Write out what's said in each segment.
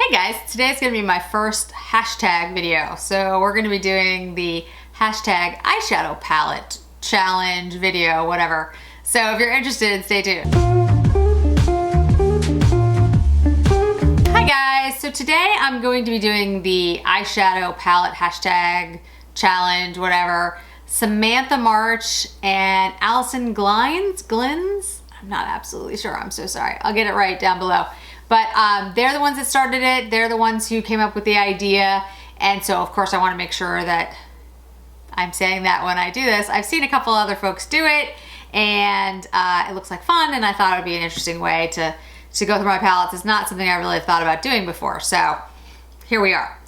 Hey guys, today's gonna be my first hashtag video. So we're gonna be doing the hashtag eyeshadow palette challenge video, whatever. So if you're interested, stay tuned. Hi guys, so today I'm going to be doing the eyeshadow palette hashtag challenge, whatever. Samantha March and Alison Glines? I'm not absolutely sure, I'm so sorry. I'll get it right down below. But they're the ones that started it. They're the ones who came up with the idea. And so of course I want to make sure that I'm saying that when I do this. I've seen a couple other folks do it and it looks like fun, and I thought it would be an interesting way to go through my palettes. It's not something I really thought about doing before, so here we are.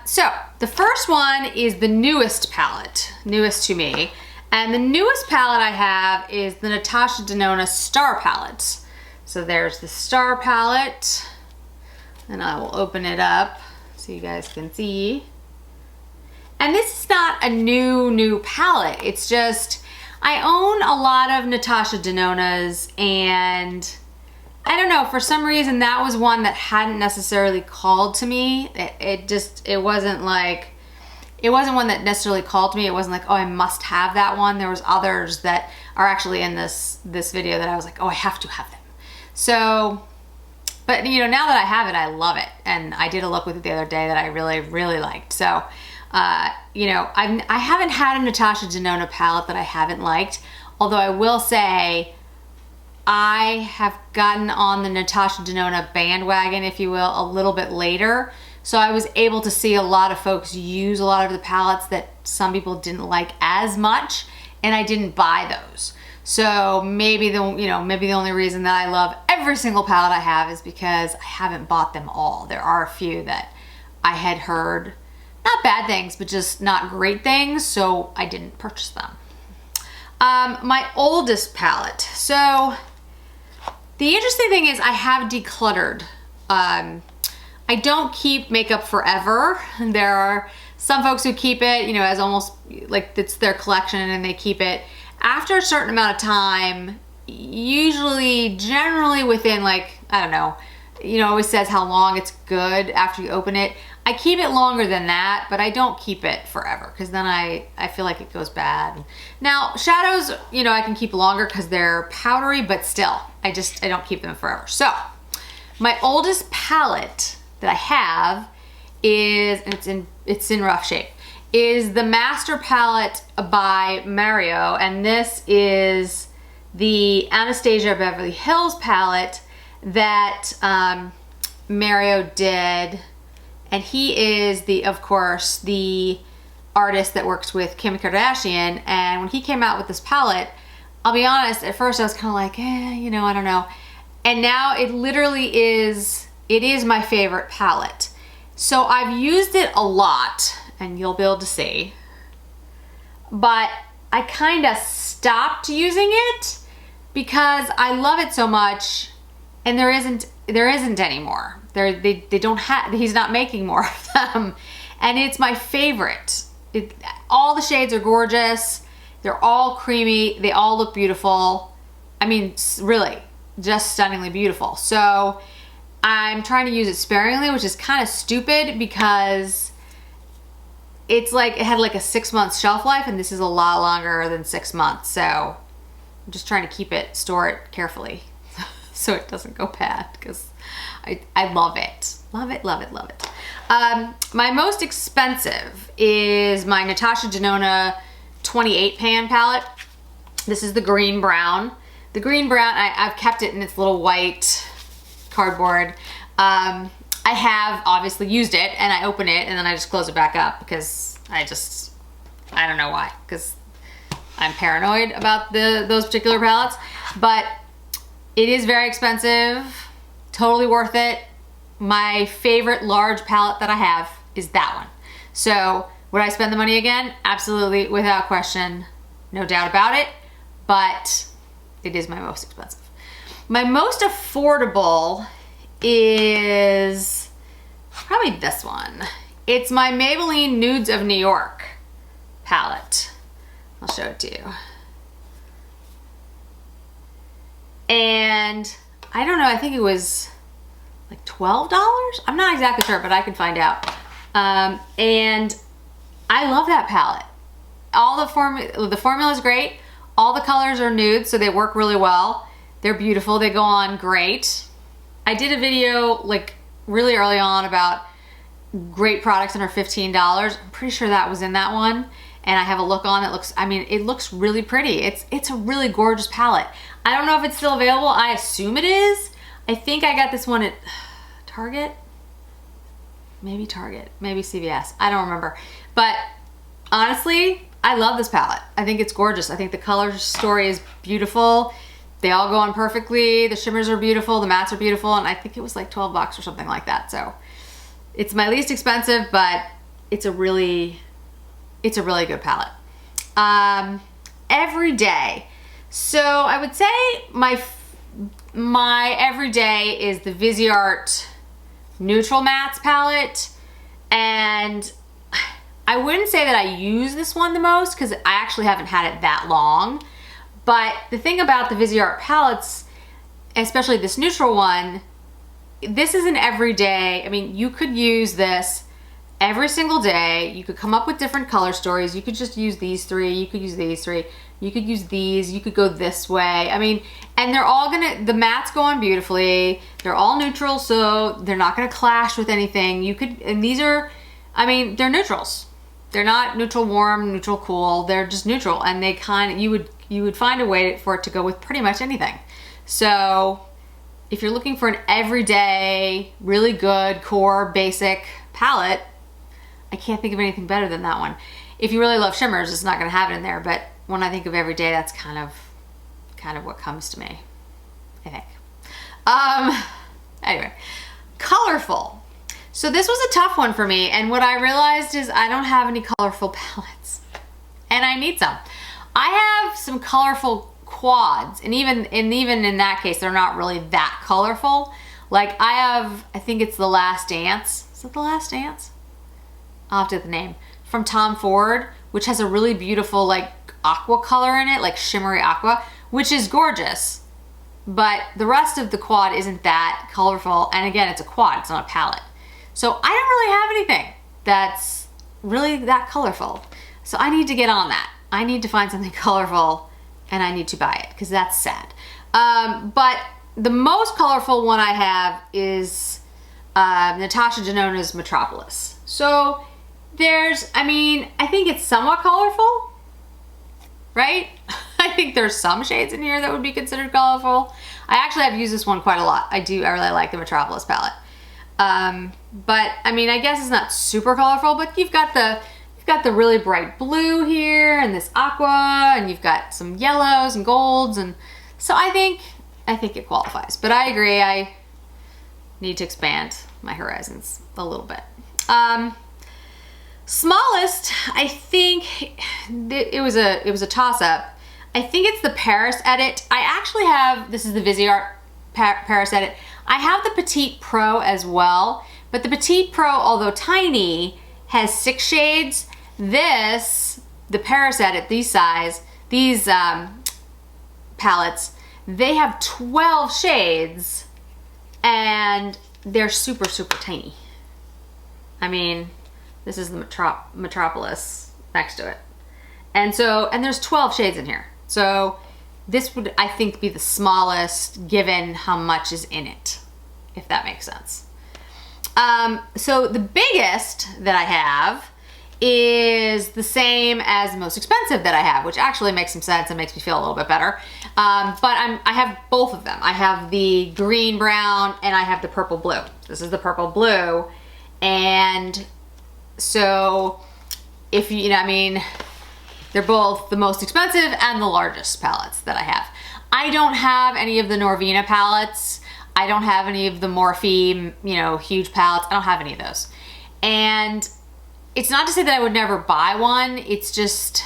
So the first one is the newest palette, newest to me. And the newest palette I have is the Natasha Denona Star Palette. So there's the Star Palette, and I will open it up so you guys can see. And this is not a new palette. It's just, I own a lot of Natasha Denona's, and I don't know, for some reason that was one that hadn't necessarily called to me. It wasn't one that necessarily called to me. It wasn't like, oh, I must have that one. There was others that are actually in this video that I was like, oh, I have to have them. So, but you know, now that I have it, I love it. And I did a look with it the other day that I really liked. So, you know, I haven't had a Natasha Denona palette that I haven't liked. Although I will say, I have gotten on the Natasha Denona bandwagon, if you will, a little bit later. So I was able to see a lot of folks use a lot of the palettes that some people didn't like as much, and I didn't buy those. So maybe the only reason that I love every single palette I have is because I haven't bought them all. There are a few that I had heard, not bad things, but just not great things, so I didn't purchase them. My oldest palette. So the interesting thing is I have decluttered. I don't keep makeup forever. There are some folks who keep it, you know, as almost like it's their collection, and they keep it. After a certain amount of time, generally within, like, I don't know, you know, it always says how long it's good after you open it. I keep it longer than that, but I don't keep it forever, because then I feel like it goes bad. Now, shadows, you know, I can keep longer because they're powdery, but still, I don't keep them forever. So, my oldest palette that I have is, and it's in rough shape, is the Master Palette by Mario, and this is the Anastasia Beverly Hills palette that Mario did, and he is of course the artist that works with Kim Kardashian. And when he came out with this palette, I'll be honest, at first I was kind of like, you know, I don't know, and now it literally is, it is my favorite palette. So I've used it a lot, and you'll be able to see, but I kind of stopped using it because I love it so much, and there isn't anymore. They don't have, he's not making more of them, and it's my favorite. All the shades are gorgeous. They're all creamy. They all look beautiful. I mean, really, just stunningly beautiful. So I'm trying to use it sparingly, which is kind of stupid because it's like, it had like a 6-month shelf life, and this is a lot longer than 6 months. So I'm just trying to store it carefully so it doesn't go bad, because I love it. Love it, love it, love it. My most expensive is my Natasha Denona 28 pan palette. This is the green brown. The green brown, I've kept it in its little white cardboard. I have obviously used it, and I open it and then I just close it back up because I don't know why, because I'm paranoid about those particular palettes. But it is very expensive, totally worth it. My favorite large palette that I have is that one. So would I spend the money again? Absolutely, without question, no doubt about it, but it is my most expensive. My most affordable is probably this one. It's my Maybelline Nudes of New York palette. I'll show it to you. And I don't know, I think it was like $12. I'm not exactly sure, but I can find out. And I love that palette. All the formula is great. All the colors are nude, so they work really well. They're beautiful. They go on great. I did a video like really early on about great products under $15. I'm pretty sure that was in that one. And I have a look on it. Looks, I mean, it looks really pretty. It's a really gorgeous palette. I don't know if it's still available. I assume it is. I think I got this one at Target. Maybe Target, maybe CVS. I don't remember. But honestly, I love this palette. I think it's gorgeous. I think the color story is beautiful. They all go on perfectly. The shimmers are beautiful. The mattes are beautiful. And I think it was like 12 bucks or something like that. So it's my least expensive, but it's a really good palette. Everyday. So I would say my everyday is the Viseart Neutral Mattes palette. And I wouldn't say that I use this one the most because I actually haven't had it that long. But the thing about the Viseart palettes, especially this neutral one, this is an everyday. I mean, you could use this every single day. You could come up with different color stories. You could just use these three. You could use these three. You could use these. You could go this way. I mean, and they're all the mattes go on beautifully. They're all neutral, so they're not gonna clash with anything. You could, and these are, I mean, they're neutrals. They're not neutral warm, neutral cool. They're just neutral, and they kind of, you would find a way for it to go with pretty much anything. So if you're looking for an everyday, really good, core, basic palette, I can't think of anything better than that one. If you really love shimmers, it's not gonna have it in there, but when I think of everyday, that's kind of what comes to me, I think. Anyway, colorful. So this was a tough one for me, and what I realized is I don't have any colorful palettes, and I need some. I have some colorful quads, and even in that case, they're not really that colorful. Like I think it's The Last Dance. Is it The Last Dance? I'll have to get the name. From Tom Ford, which has a really beautiful like aqua color in it, like shimmery aqua, which is gorgeous. But the rest of the quad isn't that colorful. And again, it's a quad, it's not a palette. So I don't really have anything that's really that colorful. So I need to get on that. I need to find something colorful and I need to buy it because that's sad. But the most colorful one I have is Natasha Denona's Metropolis. So there's, I mean, I think it's somewhat colorful, right? I think there's some shades in here that would be considered colorful. I actually have used this one quite a lot. I really like the Metropolis palette. But I mean, I guess it's not super colorful, but you've got the really bright blue here and this aqua, and you've got some yellows and golds, and so I think it qualifies. But I agree, I need to expand my horizons a little bit. Smallest, I think it was a toss-up. I think it's the Paris Edit. I actually have, this is the Viseart Paris Edit. I have the Petite Pro as well, but the Petite Pro, although tiny, has 6 shades. This, the Paris Edit, these palettes, they have 12 shades, and they're super, super tiny. I mean, this is the Metropolis next to it. And there's 12 shades in here. So this would, I think, be the smallest given how much is in it, if that makes sense. So the biggest that I have is the same as the most expensive that I have, which actually makes some sense and makes me feel a little bit better. But I have both of them. I have the green brown and I have the purple blue. This is the purple blue. And so if you know, I mean, they're both the most expensive and the largest palettes that I have. I don't have any of the Norvina palettes. I don't have any of the Morphe, huge palettes. I don't have any of those. And it's not to say that I would never buy one. It's just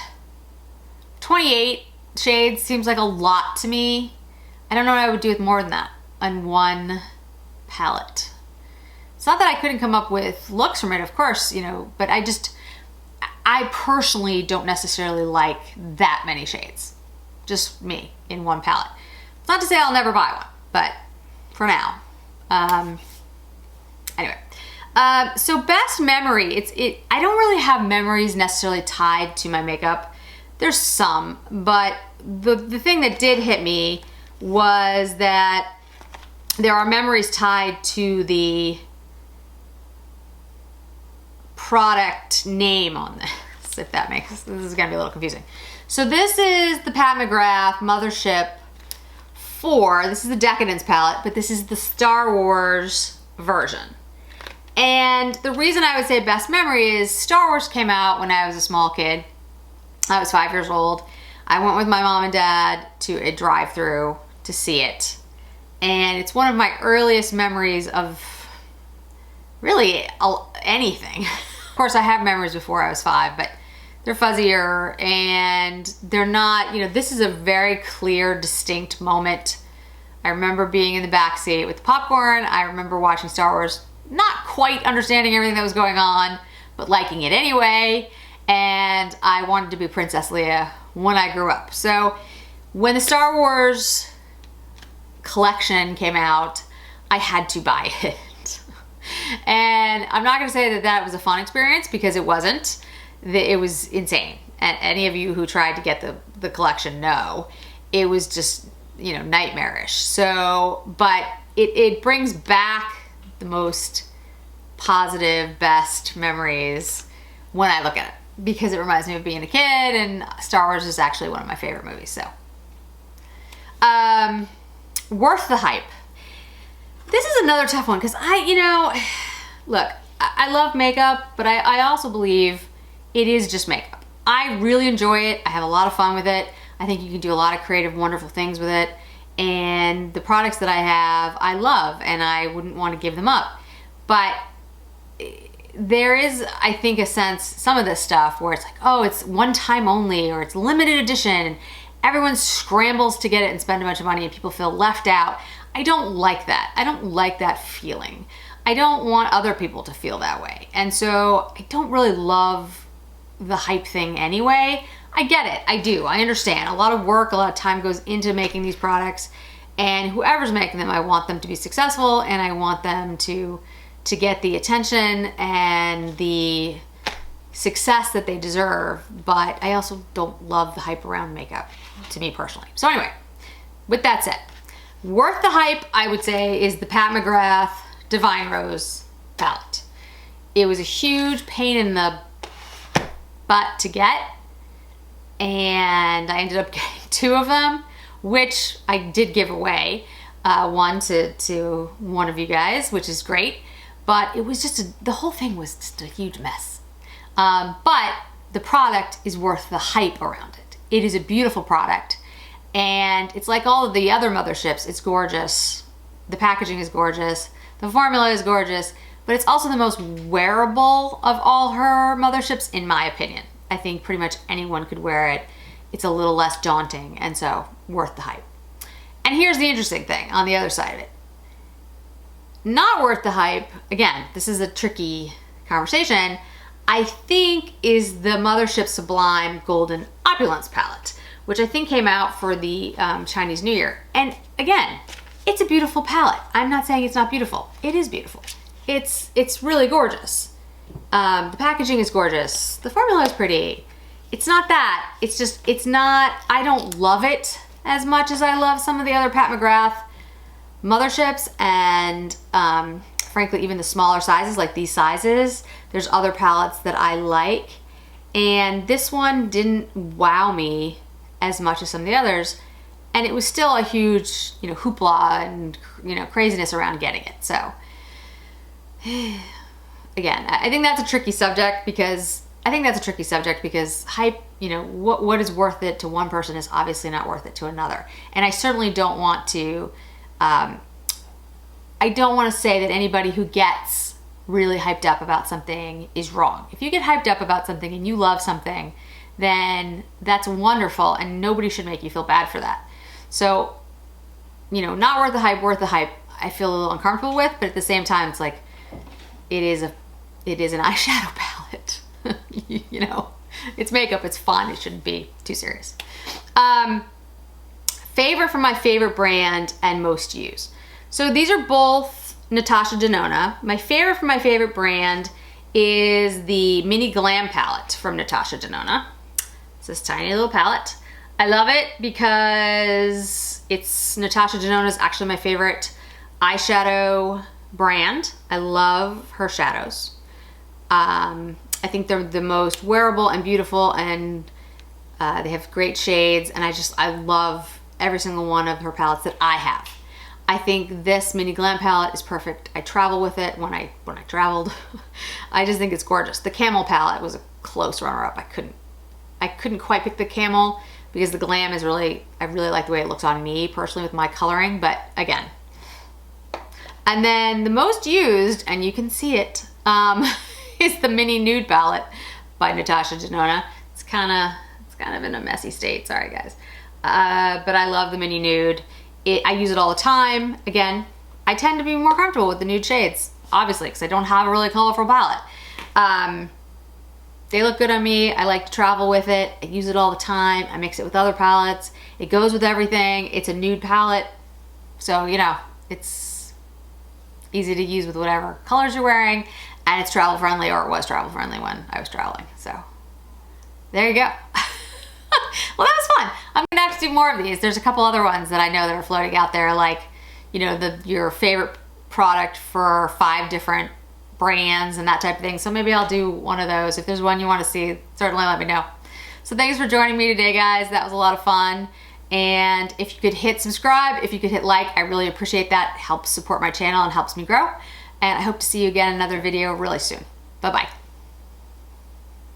28 shades seems like a lot to me. I don't know what I would do with more than that on one palette. It's not that I couldn't come up with looks from it, of course, but I personally don't necessarily like that many shades. Just me in one palette. It's not to say I'll never buy one, but for now, Anyway, so best memory, I don't really have memories necessarily tied to my makeup. There's some, but the thing that did hit me was that there are memories tied to the product name on this, if that makes, this is gonna be a little confusing. So this is the Pat McGrath Mothership 4. This is the Decadence palette, but this is the Star Wars version. And the reason I would say best memory is Star Wars came out when I was a small kid. I was 5 years old. I went with my mom and dad to a drive-through to see it. And it's one of my earliest memories of really anything. Of course, I have memories before I was 5, but they're fuzzier and they're not, you know, this is a very clear, distinct moment. I remember being in the backseat with the popcorn. I remember watching Star Wars, not quite understanding everything that was going on, but liking it anyway. And I wanted to be Princess Leia when I grew up. So when the Star Wars collection came out, I had to buy it. And I'm not gonna say that that was a fun experience, because it wasn't. It was insane. And any of you who tried to get the collection know, it was just, you know, nightmarish. So, but it brings back the most positive, best memories when I look at it, because it reminds me of being a kid, and Star Wars is actually one of my favorite movies. So, worth the hype. This is another tough one, because look, I love makeup, but I also believe it is just makeup. I really enjoy it. I have a lot of fun with it. I think you can do a lot of creative, wonderful things with it. And the products that I have, I love, and I wouldn't want to give them up. But there is, I think, a sense, some of this stuff where it's like, oh, it's one time only, or it's limited edition, and everyone scrambles to get it and spend a bunch of money, and people feel left out. I don't like that. I don't like that feeling. I don't want other people to feel that way. And so I don't really love the hype thing anyway. I get it. I do. I understand. A lot of work, a lot of time goes into making these products, and whoever's making them, I want them to be successful, and I want them to get the attention and the success that they deserve. But I also don't love the hype around makeup, to me personally. So anyway, with that said, worth the hype, I would say, is the Pat McGrath Divine Rose palette. It was a huge pain in the butt to get, and I ended up getting 2 of them, which I did give away. One to one of you guys, which is great, but it was just the whole thing was just a huge mess. But the product is worth the hype around it. It is a beautiful product, and it's like all of the other motherships. It's gorgeous. The packaging is gorgeous. The formula is gorgeous, but it's also the most wearable of all her motherships, in my opinion. I think pretty much anyone could wear it. It's a little less daunting, and so worth the hype. And here's the interesting thing on the other side of it. Not worth the hype, again, this is a tricky conversation, I think is the Mothership Sublime Golden Opulence palette, which I think came out for the Chinese New Year. And again, it's a beautiful palette. I'm not saying it's not beautiful. It is beautiful. It's really gorgeous. The packaging is gorgeous. The formula is pretty. It's not that. It's just, it's not, I don't love it as much as I love some of the other Pat McGrath motherships, and frankly, even the smaller sizes, like these sizes. There's other palettes that I like, and this one didn't wow me as much as some of the others, and it was still a huge, hoopla and, craziness around getting it. So again, I think that's a tricky subject because hype, what is worth it to one person is obviously not worth it to another. And I certainly don't want to, I don't want to say that anybody who gets really hyped up about something is wrong. If you get hyped up about something and you love something, then that's wonderful, and nobody should make you feel bad for that. So, not worth the hype, worth the hype, I feel a little uncomfortable with, but at the same time, it's like, it is an eyeshadow palette. It's makeup, it's fun, it shouldn't be too serious. Favorite from my favorite brand and most used. So these are both Natasha Denona. My favorite from my favorite brand is the Mini Glam palette from Natasha Denona. It's this tiny little palette. I love it because it's Natasha Denona's actually my favorite eyeshadow brand. I love her shadows. I think they're the most wearable and beautiful, and they have great shades, and I love every single one of her palettes that I have. I think this Mini Glam palette is perfect. I travel with it when I traveled. I just think it's gorgeous. The Camel palette was a close runner-up. I couldn't quite pick the Camel because the Glam is I really like the way it looks on me personally with my coloring, but again. And then the most used, and you can see it, is the Mini Nude palette by Natasha Denona. It's kind of in a messy state, sorry guys. But I love the Mini Nude. I use it all the time. Again, I tend to be more comfortable with the nude shades, obviously, because I don't have a really colorful palette. They look good on me. I like to travel with it. I use it all the time. I mix it with other palettes. It goes with everything. It's a nude palette. So, you know, it's easy to use with whatever colors you're wearing, and it's travel friendly, or it was travel friendly when I was traveling. So there you go. Well, that was fun. I'm gonna have to do more of these. There's a couple other ones that I know that are floating out there, like, you know, your favorite product for 5 different brands and that type of thing. So maybe I'll do one of those. If there's one you want to see, certainly let me know. So thanks for joining me today, guys. That was a lot of fun. And if you could hit subscribe, if you could hit like, I really appreciate that. It helps support my channel and helps me grow. And I hope to see you again in another video really soon. Bye-bye.